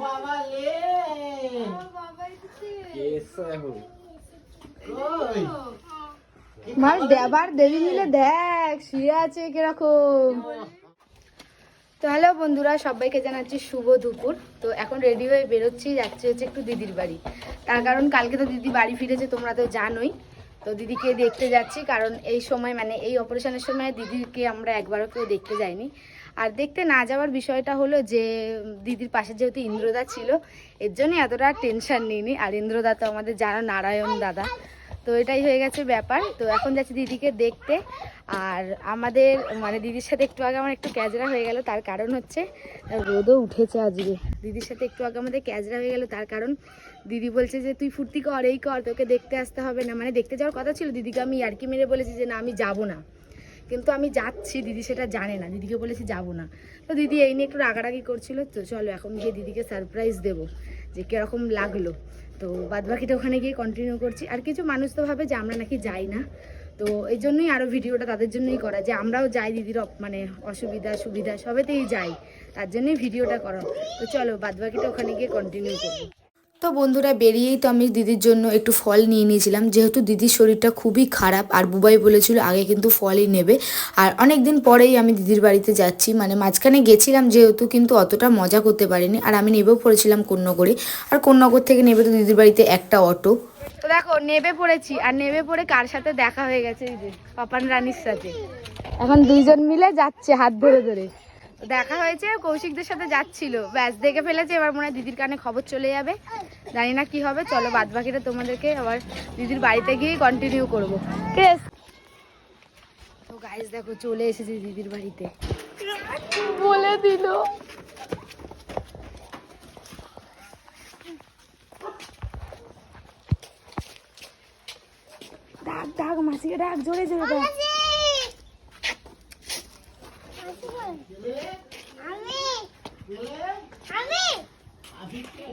বাবা লে कैसा हो কই মার দেবার দেবী মিলে দেখ শুয়ে আছে কিরকম। তো হ্যালো বন্ধুরা, সবাইকে জানাচ্ছি শুভ দুপুর। তো এখন রেডি হয়ে বেরোচ্ছি, যাচ্ছি হচ্ছে একটু দিদির বাড়ি। তার কারণ কালকে তো দিদি বাড়ি ফিরেছে, তোমরা তো জানোই। তো দিদিকে দেখতে যাচ্ছি, কারণ এই সময় মানে এই অপারেশনের সময় দিদিকে আমরা একবারও কেউ দেখতে যাইনি। আর দেখতে না যাওয়ার বিষয়টা হলো যে দিদির পাশে যেহেতু ইন্দ্রদা ছিল, এর জন্য এতটা টেনশন নিইনি। আর ইন্দ্রদা তো আমাদের জানো নারায়ণ দাদা, তো এটাই হয়ে গেছে ব্যাপার। তো এখন যাচ্ছি দিদিকে দেখতে। আর আমাদের মানে দিদির সাথে একটু আগে আমার একটু ক্যাজরা হয়ে গেল, তার কারণ হচ্ছে রোদও উঠেছে আজকে। দিদির সাথে একটু আগে আমাদের ক্যাজরা হয়ে গেল, তার কারণ দিদি বলছে যে তুই ফুর্তি কর, এই কর, তোকে দেখতে আসতে হবে না। মানে দেখতে যাওয়ার কথা ছিল, দিদিকে আমি ইয়ার্কি মেরে বলেছি যে না আমি যাব না, কিন্তু আমি যাচ্ছি, দিদি সেটা জানে না। দিদিকে বলেছি যাব না, তো দিদি এই নিয়ে একটু রাগারাগি করছিল। তো চলো এখন গিয়ে দিদিকে সারপ্রাইজ দেবো যে কীরকম লাগলো। তো বাদবাকিটা ওখানে গিয়ে কন্টিনিউ করছি। আর কিছু মানুষ তো ভাবে যে আমরা নাকি যাই না, তো এই জন্যই আরও ভিডিওটা তাদের জন্যই করা, যে আমরাও যাই দিদির মানে অসুবিধা সুবিধা সবেতেই যাই, তার জন্যই ভিডিওটা করা। তো চলো বাদবাকিটা ওখানে গিয়ে কন্টিনিউ করবো। তো বন্ধুরা বেরিয়েই তো আমি দিদির জন্য একটু ফল নিয়ে নিয়েছিলাম, যেহেতু দিদির শরীরটা খুবই খারাপ। আর বুবাই বলেছিল আগে কিন্তু ফলই নেবে। আর অনেক দিন পরেই আমি দিদির বাড়িতে যাচ্ছি, মানে মাঝখানে গেছিলাম যেহেতু, কিন্তু অতটা মজা করতে পারিনি। আর আমি নেবেও পড়েছিলাম কন্যাগড়ে, আর কন্যাগড় থেকে নেবে তো দিদির বাড়িতে একটা অটো। তো দেখো নেবে পড়েছি, আর নেবে পড়ে কার সাথে দেখা হয়ে গেছে, এই যে পাপান রানীর সাথে। এখন দুইজন মিলে যাচ্ছে হাত ধরে ধরে। দেখা হয়েছে, কৌশিকদের সাথে যাচ্ছিল, ব্যাস দেখে ফেলেছে। এবার মনে হয় দিদির কানে খবর চলে যাবে, জানি না কি হবে। চলো বাদ বাকিটা তোমাদেরকে আবার দিদির বাড়িতে গিয়ে কন্টিনিউ করবো। তো গাইস দেখো চলে এসেছি দিদির বাড়িতে, বলে দিল। ডাক ডাক মাসিকে ডাক, জোরে জোরে ডাক।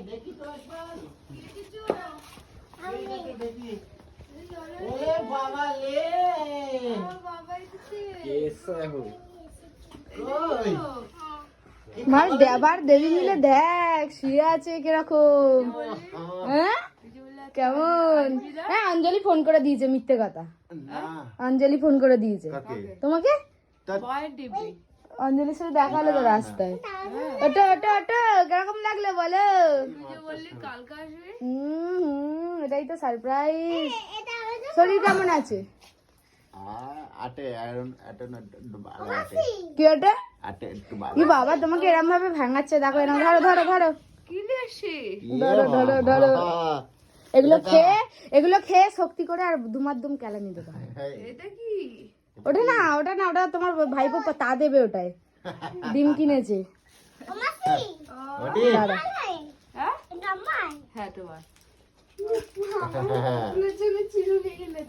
দেখি তো একবার ওরে বাবা লে कैसा हो কই মার দেবার দেবী মিলে দেখ শুয়ে আছে কিরকম। হ্যাঁ কেমন? হ্যাঁ অঞ্জলি ফোন করে দিয়েছে, মিথ্যে কথা। অঞ্জলি ফোন করে দিয়েছে তোমাকে, অঞ্জলির সাথে দেখা হলো তো রাস্তায়। ওটা ওটা ওটা কিরকম লাগলো বলো? এটাই তো সারপ্রাইজ। শরীর কেমন আছে? কি ওটা? কি বাবা তোমাকে এরম ভাবে ভাঙাচ্ছে, দেখো এরম। ধরো ধরো ধরো ধরো ধরো ধরো। এগুলো খেয়ে শক্তি করে আর দুমার কেলানি দেবো। ওটা না ওটা না, ওটা তোমার ভাইপো তা দেবে, ওটাই ডিম কিনেছে।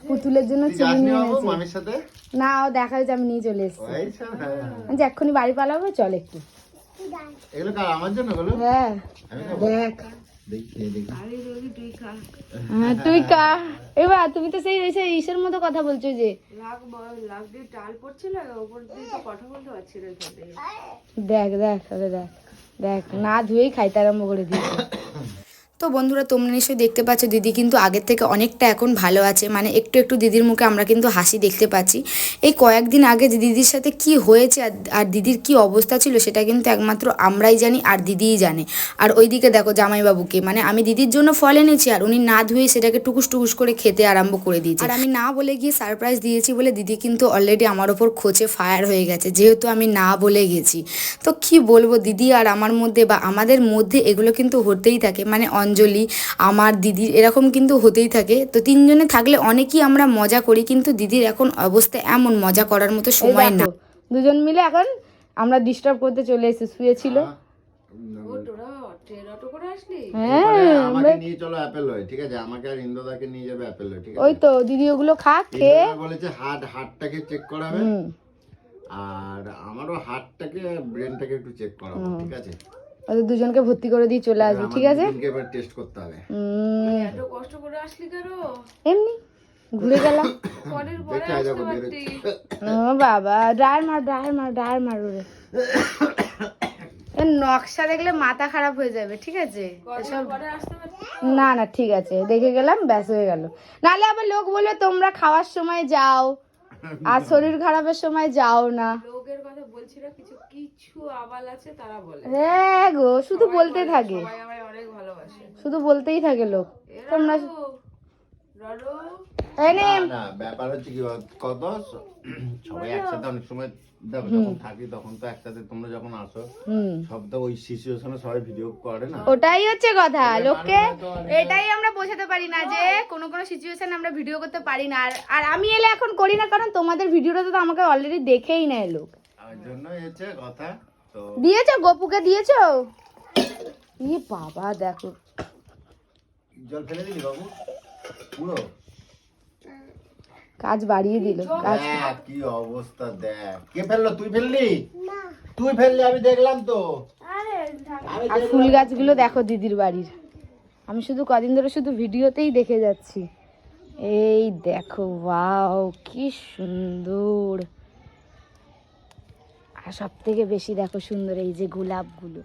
পুতুলের জন্য চিনি নিয়ে এনেছে। না ও দেখা হয়েছে, আমি নিয়ে চলে এসেছি। এক্ষুনি বাড়ি পালাবো, চল একটু। হ্যাঁ দেখ তুই কা। এবার তুমি তো সেই ইসের মতো কথা বলছো যে দেখ দেখ দেখ দেখ না ধুয়েই খাইতে আরম্ভ করে দিয়েছে। তো বন্ধুরা তোমরা নিশ্চয়ই দেখতে পাচ্ছ দিদি কিন্তু আগের থেকে অনেকটা এখন ভালো আছে, মানে একটু একটু দিদির মুখে আমরা কিন্তু হাসি দেখতে পাচ্ছি। এই কয়েকদিন আগে যে দিদির সাথে কি হয়েছে আর দিদির কি অবস্থা ছিল সেটা কিন্তু একমাত্র আমরাই জানি আর দিদিই জানে। আর ওইদিকে দেখো জামাইবাবুকে, মানে আমি দিদির জন্য ফল এনেছি আর উনি না ধুয়ে সেটাকে টুকুস টুকুস করে খেতে আরম্ভ করে দিয়েছে। আর আমি না বলে গিয়ে সারপ্রাইজ দিয়েছি বলে দিদি কিন্তু অলরেডি আমার ওপর খোঁচে ফায়ার হয়ে গেছে, যেহেতু আমি না বলে গেছি। তো কি বলবো, দিদি আর আমার মধ্যে বা আমাদের মধ্যে এগুলো কিন্তু হতেই থাকে, মানে অঞ্জলি আমার দিদির এরকম কিন্তু হতেই থাকে। তো তিনজনে থাকলে অনেকই আমরা মজা করি, কিন্তু দিদির এখন অবস্থা এমন, মজা করার মতো সময় না। দুজন মিলে এখন আমরা ডিস্টার্ব করতে চলে এসে শুয়েছিল। ওই তো দিদি ওগুলো খা, খেয়ে বলেছে হার্টটাকে চেক করাবে, আর আমারও হার্টটাকে ব্রেনটাকে একটু চেক করাবো, ঠিক আছে? ওদের দুজনকে ভর্তি করে দিয়ে চলে আসবে, ঠিক আছে? এবার টেস্ট করতে হবে। এত কষ্ট করে আসলি কেন? এমনি ঘুরে গেলাম। ও বাবা ড্রায়ার মার ড্রায়ার মার ড্রায়ার মার রে। এবার নকশা দেখলে মাথা খারাপ হয়ে যাবে, ঠিক আছে? এসব পরে আসতে পারছি। না না ঠিক আছে, দেখে গেলাম, ব্যাস হয়ে গেল। নাহলে আবার লোক বলবে তোমরা খাওয়ার সময় যাও আর শরীর খারাপের সময় যাও না। লোকের কথা বলছি না, কিছু কিছু আবাল আছে তারা বলে হ্যাঁ গো, শুধু বলতে থাকে, সবাই আমায় অনেক ভালোবাসে। শুধু বলতেই থাকে লোক। তোমরা রডো এই নে, না ব্যাপার হচ্ছে কি কত সবাই একসাথে অনেক সময় দেখো যখন থাকি তখন তো একসাথে, তোমরা যখন আসো সব তো ওই সিচুয়েশনে সবাই ভিডিও করে না। ওটাই হচ্ছে কথা, লোককে মানুষ হয়তো অনেক- এটাই আমরা বোঝাতে পারি না যে কোনো কোনো সিচুয়েশন আমরা ভিডিও করতে পারি না। আর আমি এলে এখন করি না, কারণ তোমাদের ভিডিওটা তো আমাকে অলরেডি দেখেই নেয় লোক। আমার জন্যই হচ্ছে কথা। তো দিয়েছো গপুকে, দিয়েছো? ই বাবা দেখো, জল ফেলে দিলি বাবু পুরো? কাজ বাড়িয়ে দিল কাজ। দেখ কি অবস্থা, দেখ কে ফেললো? তুই ফেললি? তুই ফেললি? আমি দেখলাম তো। আর ফুল গাছগুলো দেখো দিদির বাড়ির, আমি শুধু কদিন ধরে শুধু ভিডিওতেই দেখে যাচ্ছি। এই দেখো, ওয়াও কি সুন্দর। আর সব থেকে বেশি দেখো সুন্দর এই যে গোলাপগুলো,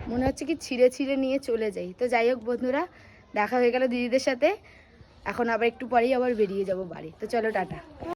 মনে হচ্ছে কি ছিঁড়ে ছিঁড়ে নিয়ে চলে যাই। তো যাই হোক বন্ধুরা, দেখা হয়ে গেল দিদিদের সাথে, এখন আবার একটু পরেই আবার বেরিয়ে যাব বাড়ি। তো চলো টাটা।